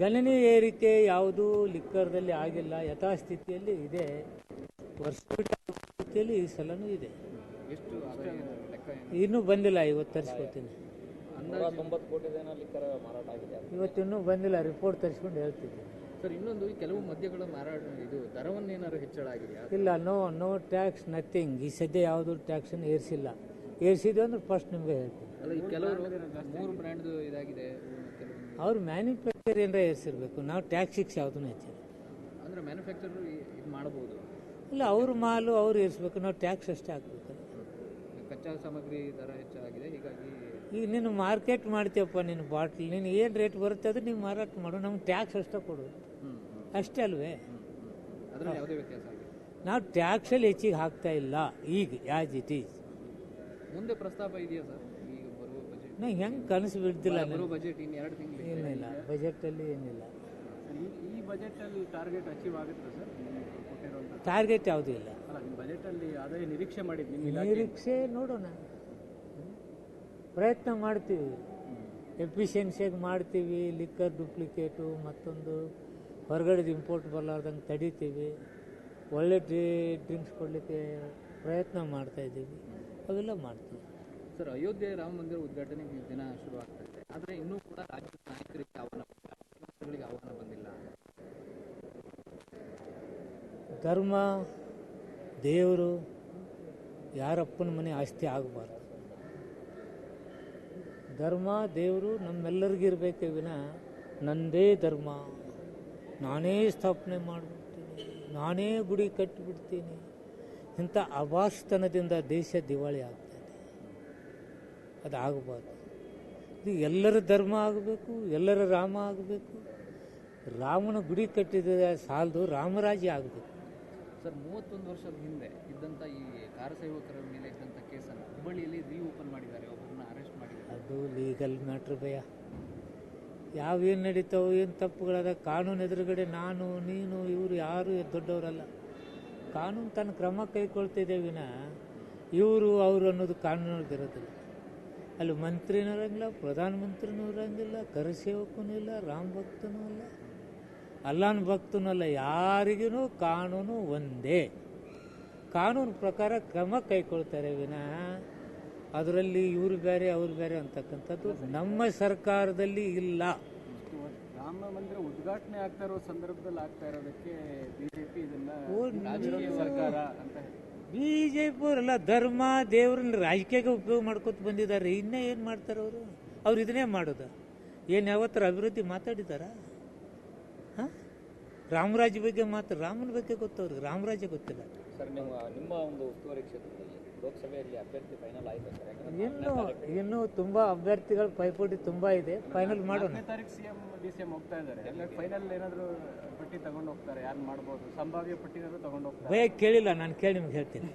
ಗಣನೀಯ ಏರಿಕೆ ಯಾವುದೂ ಲಿಕ್ಕರ್ದಲ್ಲಿ ಆಗಿಲ್ಲ, ಯಥಾಸ್ಥಿತಿಯಲ್ಲಿ ಇದೆ. ವರ್ಷದಲ್ಲಿ ಈ ಸಲನೂ ಇದೆ. ಎಷ್ಟು ಇನ್ನೂ ಬಂದಿಲ್ಲ, ಇವತ್ತು ತರಿಸ್ಕೊತೀನಿ. 90 ಕೋಟಿ ಲಿಕ್ಕರ್ ಮಾರಾಟ ಆಗಿದೆ. ಇವತ್ತಿನ್ನೂ ಬಂದಿಲ್ಲ, ರಿಪೋರ್ಟ್ ತರಿಸ್ಕೊಂಡು ಹೇಳ್ತಿದ್ದೀನಿ. ಸರ್, ಇನ್ನೊಂದು ಕೆಲವು ಮದ್ಯಗಳ ಮಾರಾಟ ದರವನ್ನೇನಾದ್ರು ಹೆಚ್ಚಳ ಆಗಿದೆಯಾ? ಇಲ್ಲ, ನೋ ಟ್ಯಾಕ್ಸ್, ನಥಿಂಗ್. ಈ ಸದ್ಯ ಯಾವುದೂ ಟ್ಯಾಕ್ಸನ್ನು ಏರಿಸಿಲ್ಲ. ಏರಿಸಿದ್ವಿ ಅಂದ್ರೆ ಫಸ್ಟ್ ನಿಮಗೆ ಹೇಳ್ತೀನಿ. ಅಲ್ಲ, ಈ ಕೆಲವರು 3 ಬ್ರ್ಯಾಂಡ್ದು ಇದಾಗಿದೆ. ಅವ್ರು ಮ್ಯಾನುಫ್ಯಾಕ್ಚರ್ ಏನಾರ ಏರಿಸಿರ್ಬೇಕು. ನಾವು ಟ್ಯಾಕ್ಸಿಕ್ಸ್ ಯಾವುದೂ ಹೆಚ್ಚಿಲ್ಲ. ಅಂದರೆ ಮ್ಯಾನುಫ್ಯಾಕ್ಚರ್ ಇದು ಮಾಡಬಹುದು. ಇಲ್ಲ, ಅವ್ರ ಮಾಲು ಅವ್ರು ಏರಿಸ್ಬೇಕು, ನಾವು ಟ್ಯಾಕ್ಸ್ ಅಷ್ಟೇ ಹಾಕ್ಬೇಕು. ಕಚ್ಚಾ ಸಾಮಗ್ರಿ ದರ ಹೆಚ್ಚಾಗಿದೆ, ಹೀಗಾಗಿ ಈಗ ನೀನು ಮಾರ್ಕೆಟ್ ಮಾಡ್ತೀಯಪ್ಪ, ನಿನ್ನ ಬಾಟ್ಲ್ ನೀನು ಏನು ರೇಟ್ ಬರುತ್ತೆ ಅದು ನೀವು ಮಾರಾಟ ಮಾಡು, ನಮ್ಗೆ ಟ್ಯಾಕ್ಸ್ ಅಷ್ಟೇ ಕೊಡು, ಅಷ್ಟೇ ಅಲ್ವೇ? ಅದರಲ್ಲಿ ಯಾವುದೇ ವ್ಯತ್ಯಾಸ ಆಗಿದೆ. ನಾವು ಟ್ಯಾಕ್ಸಲ್ಲಿ ಹೆಚ್ಚಿಗೆ ಹಾಕ್ತಾ ಇಲ್ಲ ಈಗ, ಆ್ಯಸ್ ಇಟ್ ಈಸ್. ಮುಂದೆ ಪ್ರಸ್ತಾಪ ಇದೆಯಾ ಸರ್? ಈಗ ಬರುವ ಬಜೆಟ್ ನಂಗೆ ಹೆಂಗೆ ಕನಸು ಬಿಡ್ತಿಲ್ಲ. ಬರುವ ಬಜೆಟ್ ಇನ್ನು 2 ತಿಂಗಳು ಏನಿಲ್ಲ, ಬಜೆಟಲ್ಲಿ ಏನಿಲ್ಲ. ಈ ಬಜೆಟಲ್ಲಿ ಟಾರ್ಗೆಟ್ ಅಚೀವ್ ಆಗುತ್ತೆ ಸರ್? ಟಾರ್ಗೆಟ್ ಯಾವುದೂ ಇಲ್ಲ. ಅಲ್ಲ, ನಿಮ್ಮ ಬಜೆಟಲ್ಲಿ ಆದಾಯ ನಿರೀಕ್ಷೆ ಮಾಡಿದ್ದು ನಿರೀಕ್ಷೆ ನೋಡೋಣ, ಪ್ರಯತ್ನ ಮಾಡ್ತೀವಿ, ಎಫಿಷಿಯನ್ಸಿಯಾಗಿ ಮಾಡ್ತೀವಿ. ಲಿಕ್ಕರ್ ಡುಪ್ಲಿಕೇಟು ಮತ್ತೊಂದು ಹೊರಗಡೆದು ಇಂಪೋರ್ಟ್ ಬರಲಾರ್ದಂಗೆ ತಡಿತೀವಿ. ಒಳ್ಳೆ ಡ್ರಿಂಕ್ಸ್ ಕೊಡಲಿಕ್ಕೆ ಪ್ರಯತ್ನ ಮಾಡ್ತಾಯಿದ್ದೀವಿ, ಅವೆಲ್ಲ ಮಾಡ್ತೀವಿ. ಸರ್, ಅಯೋಧ್ಯೆ ರಾಮ ಮಂದಿರ ಉದ್ಘಾಟನೆಗೆ ದಿನ ಶುರು ಆಗ್ತದೆ, ಆದರೆ ಇನ್ನೂ ಕೂಡ ರಾಜ್ಯದ ನಾಯಕರಿಗೆ ಆಹ್ವಾನ ಬಂದಿಲ್ಲ. ಧರ್ಮ, ದೇವರು ಯಾರಪ್ಪನ ಮನೆ ಆಸ್ತಿ ಆಗಬಾರ್ದು. ಧರ್ಮ ದೇವರು ನಮ್ಮೆಲ್ಲರಿಗಿರ್ಬೇಕೇ ವಿನ ನನ್ನದೇ ಧರ್ಮ, ನಾನೇ ಸ್ಥಾಪನೆ ಮಾಡಿಬಿಡ್ತೀನಿ, ನಾನೇ ಗುಡಿ ಕಟ್ಟಿಬಿಡ್ತೀನಿ, ಇಂಥ ಅವಾಸ್ತನದಿಂದ ದೇಶ ದಿವಾಳಿ ಆಗ್ತಾಯಿದೆ. ಅದು ಆಗಬಾರ್ದು. ಇದು ಎಲ್ಲರ ಧರ್ಮ ಆಗಬೇಕು, ಎಲ್ಲರ ರಾಮ ಆಗಬೇಕು. ರಾಮನ ಗುಡಿ ಕಟ್ಟಿದ ಸಾಲದು, ರಾಮರಾಜ್ಯ ಆಗಬೇಕು. ಸರ್, 31 ವರ್ಷದ ಹಿಂದೆ ಇದ್ದಂಥ ಈ ಕಾರಸೇವಕರ ಮೇಲೆ ಇದ್ದಂಥ ಕೇಸನ್ನು ಹುಬ್ಬಳ್ಳಿಯಲ್ಲಿ ರೀಓಪನ್ ಮಾಡಿದ್ದಾರೆ, ಒಬ್ಬರನ್ನ ಅರೆಸ್ಟ್ ಮಾಡಿದ್ದಾರೆ. ಅದು ಲೀಗಲ್ ಮ್ಯಾಟ್ರ್ ಭಯ. ಯಾವೇನು ನಡೀತಾವೆ, ಏನು ತಪ್ಪುಗಳದ, ಕಾನೂನು ಎದುರುಗಡೆ ನಾನು ನೀನು ಇವರು ಯಾರು ದೊಡ್ಡವರಲ್ಲ. ಕಾನೂನು ತನ್ನ ಕ್ರಮ ಕೈಗೊಳ್ತಿದೆ ವಿನ ಇವರು ಅವರು ಅನ್ನೋದು ಕಾನೂನಿಗೆ ಇರೋದಿಲ್ಲ. ಅಲ್ಲಿ ಮಂತ್ರಿನೂ ಇರಂಗಿಲ್ಲ, ಪ್ರಧಾನಮಂತ್ರಿನೂ ಇರಂಗಿಲ್ಲ, ಕರಸೇವಕನೂ ಇಲ್ಲ, ರಾಮ ಭಕ್ತನೂ ಅಲ್ಲ, ಅಲ್ಲಾನ ಭಕ್ತನೂ ಅಲ್ಲ. ಯಾರಿಗೂ ಕಾನೂನು ಒಂದೇ. ಕಾನೂನು ಪ್ರಕಾರ ಕ್ರಮ ಕೈಗೊಳ್ತಾರೆ ವಿನ ಅದರಲ್ಲಿ ಇವರು ಬೇರೆ ಅವ್ರು ಬೇರೆ ಅಂತಕ್ಕಂಥದ್ದು ನಮ್ಮ ಸರ್ಕಾರದಲ್ಲಿ ಇಲ್ಲ. ರಾಮ ಮಂದಿರ ಉದ್ಘಾಟನೆ ಆಗ್ತಾ ಇರೋ ಸಂದರ್ಭದಲ್ಲಿ ಆಗ್ತಾ ಇರೋದಕ್ಕೆ ಬಿಜೆಪಿ ಇದನ್ನ ಸರ್ಕಾರ ಅಂತ ಬಿಜೆಪಿ ಅವರೆಲ್ಲ ಧರ್ಮ ದೇವ್ರನ್ನ ರಾಜಕೀಯಕ್ಕೆ ಉಪಯೋಗ ಮಾಡ್ಕೊತ ಬಂದಿದ್ದಾರೆ. ಇನ್ನೇ ಏನು ಮಾಡ್ತಾರೆ ಅವರು? ಅವ್ರು ಇದನ್ನೇ ಮಾಡೋದು. ಏನು ಯಾವತ್ತರ ಅಭಿವೃದ್ಧಿ ಮಾತಾಡಿದಾರ? ಹಾಂ, ರಾಮರಾಜ್ಯ ಬಗ್ಗೆ ರಾಮನ ಬಗ್ಗೆ ಗೊತ್ತವ್ರಿಗೆ, ರಾಮರಾಜ್ಯ ಗೊತ್ತಿಲ್ಲ. ಸರ್, ನಿಮ್ಮ ಒಂದು ಉಸ್ತುವಾರಿ ಕ್ಷೇತ್ರದಲ್ಲಿ ಲೋಕಸಭೆಯಲ್ಲಿ ಅಭ್ಯರ್ಥಿ ಫೈನಲ್ ಆಯಿತು ಸರ್? ಇನ್ನೂ ತುಂಬ ಅಭ್ಯರ್ಥಿಗಳ ಪೈಪೋಟಿ ತುಂಬ ಇದೆ. ಫೈನಲ್ ಮಾಡೋಣ. 4ನೇ ತಾರೀಕು ಸಿಎಂ ಡಿಸಿಎಂ ಹೋಗ್ತಾ ಇದ್ದಾರೆ. ಫೈನಲ್ ಏನಾದರೂ ಪಟ್ಟಿ ತಗೊಂಡು ಹೋಗ್ತಾರೆ, ಯಾರು ಮಾಡ್ಬೋದು? ಸಂಭಾವ್ಯ ಪಟ್ಟಿನಾದ್ರು ತಗೊಂಡು ಹೋಗ್ತಾರೆ? ಭಯ ಕೇಳಿಲ್ಲ, ನಾನು ಕೇಳಿ ನಿಮ್ಗೆ ಹೇಳ್ತೀನಿ.